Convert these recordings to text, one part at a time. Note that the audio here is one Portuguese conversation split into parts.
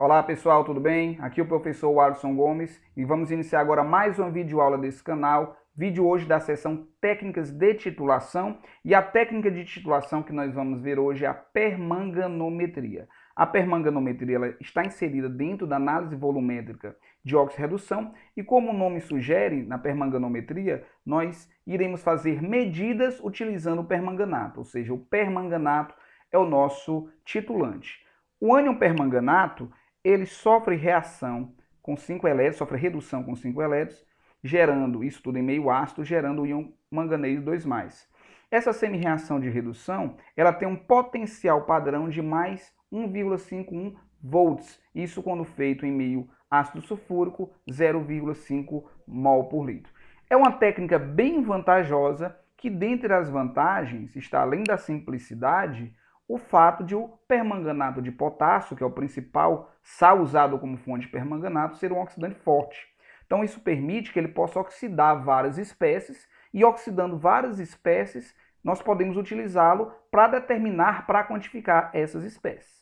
Olá pessoal, tudo bem? Aqui é o professor Alisson Gomes e vamos iniciar agora mais uma videoaula desse canal. Vídeo hoje da seção técnicas de titulação, e a técnica de titulação que nós vamos ver hoje é a permanganometria. A permanganometria ela está inserida dentro da análise volumétrica de oxirredução e, como o nome sugere, na permanganometria nós iremos fazer medidas utilizando o permanganato, ou seja, o permanganato é o nosso titulante. O ânion permanganato ele sofre reação com 5 elétrons, sofre redução com 5 elétrons, gerando, isso tudo em meio ácido, gerando o íon manganês 2+. Essa semi-reação de redução, ela tem um potencial padrão de mais 1,51 volts, isso quando feito em meio ácido sulfúrico, 0,5 mol por litro. É uma técnica bem vantajosa que, dentre as vantagens, está além da simplicidade, o fato de o permanganato de potássio, que é o principal sal usado como fonte de permanganato, ser um oxidante forte. Então isso permite que ele possa oxidar várias espécies, e oxidando várias espécies, nós podemos utilizá-lo para determinar, para quantificar essas espécies.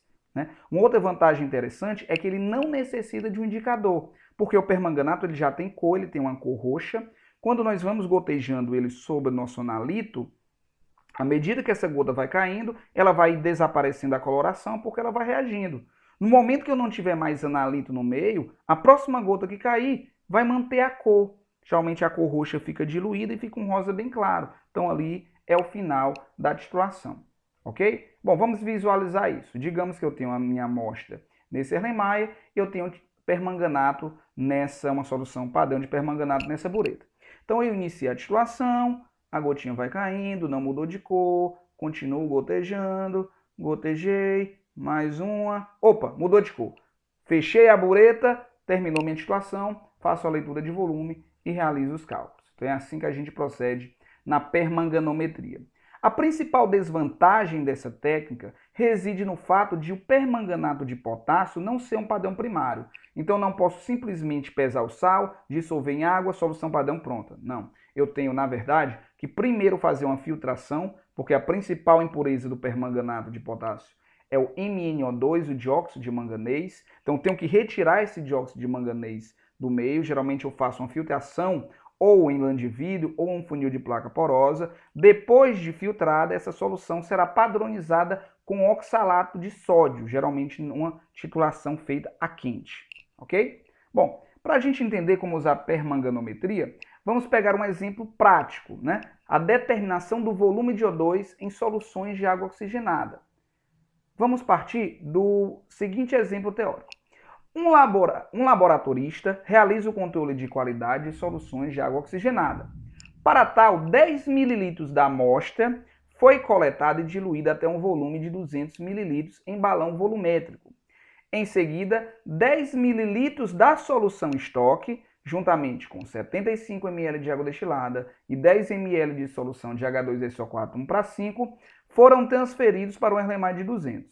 Uma outra vantagem interessante é que ele não necessita de um indicador, porque o permanganato ele já tem cor, ele tem uma cor roxa. Quando nós vamos gotejando ele sobre o nosso analito, à medida que essa gota vai caindo, ela vai desaparecendo a coloração porque ela vai reagindo. No momento que eu não tiver mais analito no meio, a próxima gota que cair vai manter a cor. Geralmente a cor roxa fica diluída e fica um rosa bem claro. Então ali é o final da titulação. Ok? Bom, vamos visualizar isso. Digamos que eu tenho a minha amostra nesse Erlenmeyer e eu tenho permanganato uma solução padrão de permanganato nessa bureta. Então eu iniciei a titulação. A gotinha vai caindo, não mudou de cor, continuo gotejando, gotejei, mais uma, opa, mudou de cor. Fechei a bureta, terminou minha titulação, faço a leitura de volume e realizo os cálculos. Então é assim que a gente procede na permanganometria. A principal desvantagem dessa técnica reside no fato de o permanganato de potássio não ser um padrão primário. Então não posso simplesmente pesar o sal, dissolver em água, solução padrão pronta. Não. Eu tenho, na verdade, que primeiro fazer uma filtração, porque a principal impureza do permanganato de potássio é o MnO2, o dióxido de manganês. Então eu tenho que retirar esse dióxido de manganês do meio. Geralmente eu faço uma filtração ou em lã de vidro ou um funil de placa porosa. Depois de filtrada, essa solução será padronizada com oxalato de sódio, geralmente numa titulação feita a quente. Ok? Bom, para a gente entender como usar permanganometria, vamos pegar um exemplo prático, a determinação do volume de O2 em soluções de água oxigenada. Vamos partir do seguinte exemplo teórico. Um laboratorista realiza o controle de qualidade de soluções de água oxigenada. Para tal, 10 ml da amostra foi coletada e diluída até um volume de 200 ml em balão volumétrico. Em seguida, 10 ml da solução estoque, juntamente com 75 ml de água destilada e 10 ml de solução de H2SO4 1:5, foram transferidos para um Erlenmeyer de 200.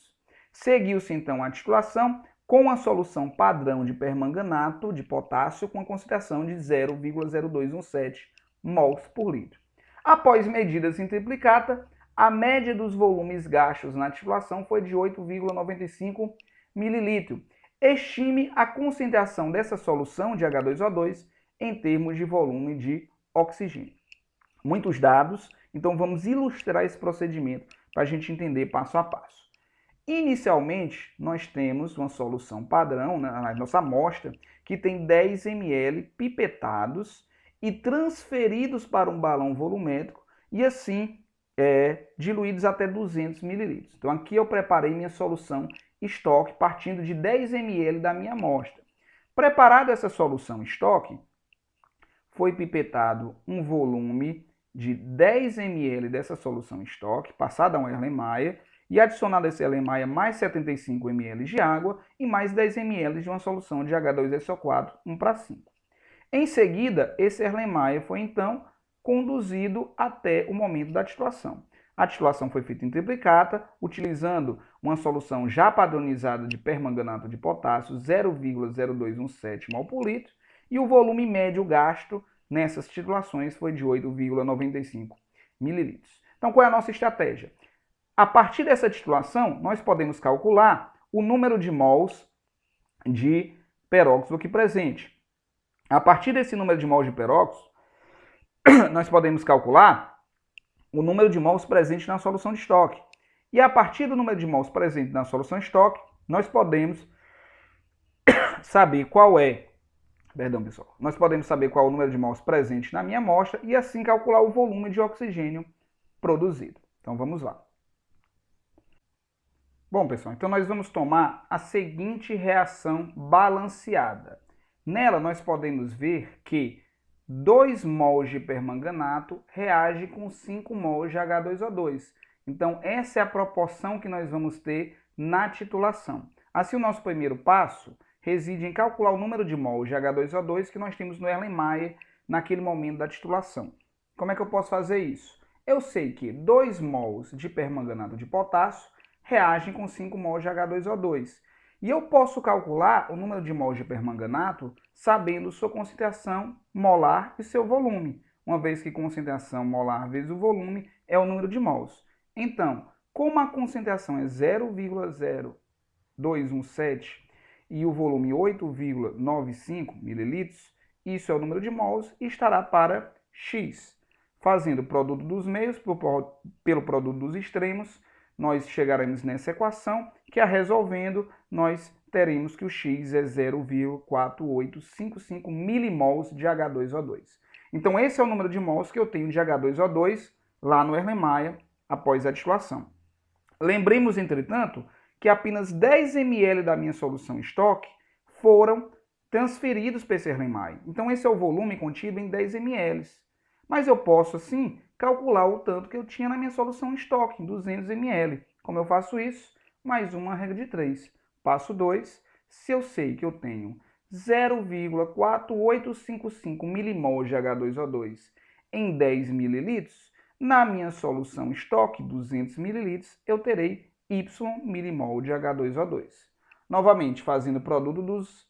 Seguiu-se então a titulação com a solução padrão de permanganato de potássio com a concentração de 0,0217 mols por litro. Após medidas em triplicata, a média dos volumes gastos na titulação foi de 8,95 ml. Estime a concentração dessa solução de H2O2 em termos de volume de oxigênio. Muitos dados, então vamos ilustrar esse procedimento para a gente entender passo a passo. Inicialmente, nós temos uma solução padrão, na nossa amostra, que tem 10 ml pipetados e transferidos para um balão volumétrico e assim diluídos até 200 ml. Então aqui eu preparei minha solução estoque partindo de 10 ml da minha amostra. Preparada essa solução estoque, foi pipetado um volume de 10 ml dessa solução estoque, passada a um Erlenmeyer, e adicionado a esse Erlenmeyer mais 75 ml de água e mais 10 ml de uma solução de H2SO4 1:5. Em seguida, esse Erlenmeyer foi então conduzido até o momento da titulação. A titulação foi feita em triplicata, utilizando uma solução já padronizada de permanganato de potássio 0,0217 mol por litro, e o volume médio gasto nessas titulações foi de 8,95 ml. Então qual é a nossa estratégia? A partir dessa titulação, nós podemos calcular o número de mols de peróxido aqui presente. A partir desse número de mols de peróxido, nós podemos calcular o número de mols presente na solução de estoque. E a partir do número de mols presente na solução de estoque, nós podemos saber qual é, nós podemos saber qual é o número de mols presente na minha amostra e assim calcular o volume de oxigênio produzido. Então vamos lá. Bom, pessoal, então nós vamos tomar a seguinte reação balanceada. Nela nós podemos ver que 2 mols de permanganato reage com 5 mols de H2O2. Então essa é a proporção que nós vamos ter na titulação. Assim o nosso primeiro passo reside em calcular o número de mols de H2O2 que nós temos no Erlenmeyer naquele momento da titulação. Como é que eu posso fazer isso? Eu sei que 2 mols de permanganato de potássio reagem com 5 mols de H2O2. E eu posso calcular o número de mols de permanganato sabendo sua concentração molar e seu volume, uma vez que concentração molar vezes o volume é o número de mols. Então, como a concentração é 0,0217 e o volume 8,95 ml, isso é o número de mols e estará para X. Fazendo o produto dos meios pelo produto dos extremos, nós chegaremos nessa equação, que a resolvendo, nós teremos que o X é 0,4855 milimols de H2O2. Então esse é o número de mols que eu tenho de H2O2 lá no Erlenmeyer após a titulação. Lembremos, entretanto, que apenas 10 ml da minha solução estoque foram transferidos para esse Erlenmeyer. Então esse é o volume contido em 10 ml. Mas eu posso, assim, calcular o tanto que eu tinha na minha solução estoque, em 200 ml. Como eu faço isso? Mais uma regra de 3. Passo 2. Se eu sei que eu tenho 0,4855 milimols de H2O2 em 10 ml, na minha solução estoque, 200 ml, eu terei Y milimol de H2O2. Novamente, fazendo o produto dos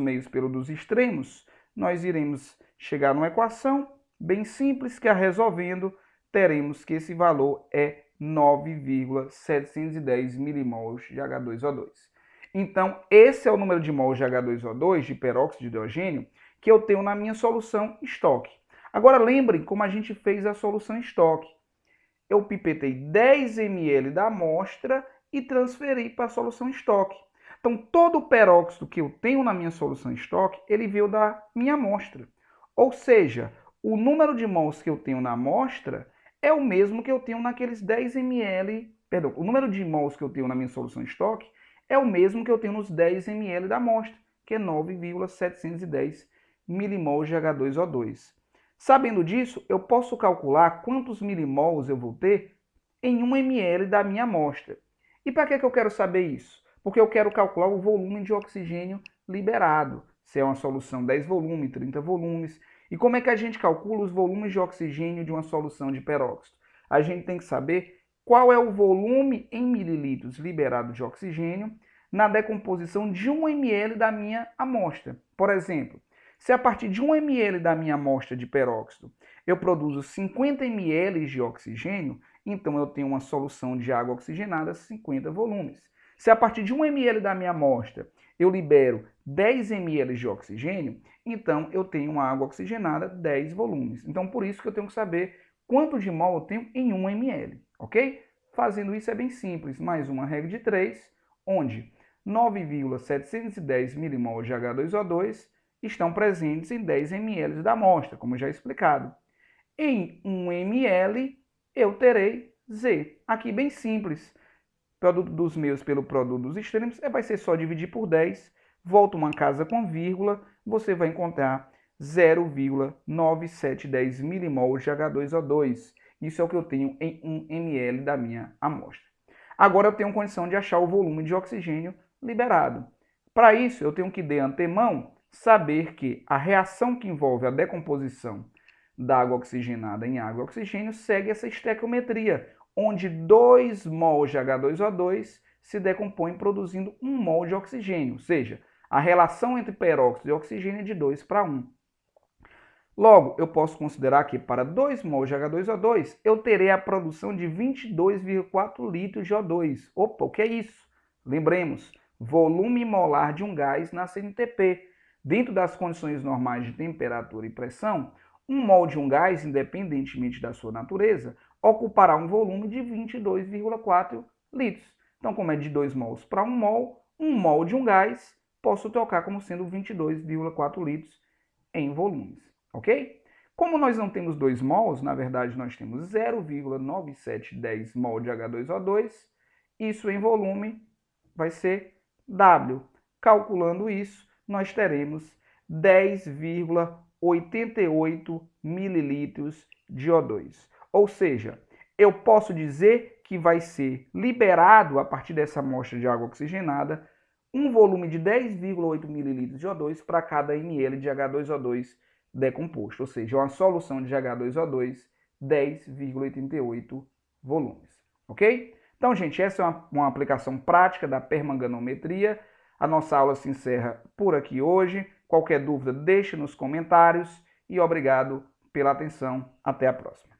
meios pelo dos extremos, nós iremos chegar numa equação bem simples que a resolvendo teremos que esse valor é 9,710 milimols de H2O2. Então, esse é o número de mols de H2O2, de peróxido de hidrogênio, que eu tenho na minha solução estoque. Agora, lembrem como a gente fez a solução estoque. Eu pipetei 10 ml da amostra e transferi para a solução estoque. Então, todo o peróxido que eu tenho na minha solução estoque, ele veio da minha amostra. Ou seja, o número de mols que eu tenho na amostra é o mesmo que eu tenho naqueles 10 ml, perdão, o número de mols que eu tenho na minha solução estoque é o mesmo que eu tenho nos 10 ml da amostra, que é 9,710 milimols de H2O2. Sabendo disso, eu posso calcular quantos milimols eu vou ter em 1 ml da minha amostra. E para que eu quero saber isso? Porque eu quero calcular o volume de oxigênio liberado, se é uma solução 10 volumes, 30 volumes. E como é que a gente calcula os volumes de oxigênio de uma solução de peróxido? A gente tem que saber qual é o volume em mililitros liberado de oxigênio na decomposição de 1 ml da minha amostra. Por exemplo, se a partir de 1 ml da minha amostra de peróxido eu produzo 50 ml de oxigênio, então eu tenho uma solução de água oxigenada 50 volumes. Se a partir de 1 ml da minha amostra eu libero 10 ml de oxigênio, então eu tenho uma água oxigenada 10 volumes. Então por isso que eu tenho que saber quanto de mol eu tenho em 1 ml, ok? Fazendo isso é bem simples, mais uma regra de 3, onde 9,710 milimols de H2O2 estão presentes em 10 ml da amostra, como já explicado. Em 1 ml eu terei Z. Aqui bem simples. Produto dos meios pelo produto dos extremos vai ser só dividir por 10. Volta uma casa com vírgula, você vai encontrar 0,9710 milimols de H2O2. Isso é o que eu tenho em 1 ml da minha amostra. Agora eu tenho condição de achar o volume de oxigênio liberado. Para isso, eu tenho que, de antemão, saber que a reação que envolve a decomposição da água oxigenada em água e oxigênio segue essa estequiometria, onde 2 mols de H2O2 se decompõem produzindo 1 mol de oxigênio, ou seja, a relação entre peróxido e oxigênio é de 2 para 1. Logo, eu posso considerar que para 2 mols de H2O2 eu terei a produção de 22,4 litros de O2. Opa, o que é isso? Lembremos, volume molar de um gás na CNTP. Dentro das condições normais de temperatura e pressão, 1 mol de um gás, independentemente da sua natureza, ocupará um volume de 22,4 litros. Então, como é de 2 mols para 1 mol de um gás, posso trocar como sendo 22,4 litros em volumes, ok? Como nós não temos 2 mols, na verdade nós temos 0,9710 mol de H2O2, isso em volume vai ser W. Calculando isso, nós teremos 10,88 mililitros de O2. Ou seja, eu posso dizer que vai ser liberado, a partir dessa amostra de água oxigenada, um volume de 10,8 mililitros de O2 para cada ml de H2O2 decomposto, ou seja, uma solução de H2O2, 10,88 volumes, ok? Então, gente, essa é uma aplicação prática da permanganometria. A nossa aula se encerra por aqui hoje. Qualquer dúvida, deixe nos comentários e obrigado pela atenção. Até a próxima.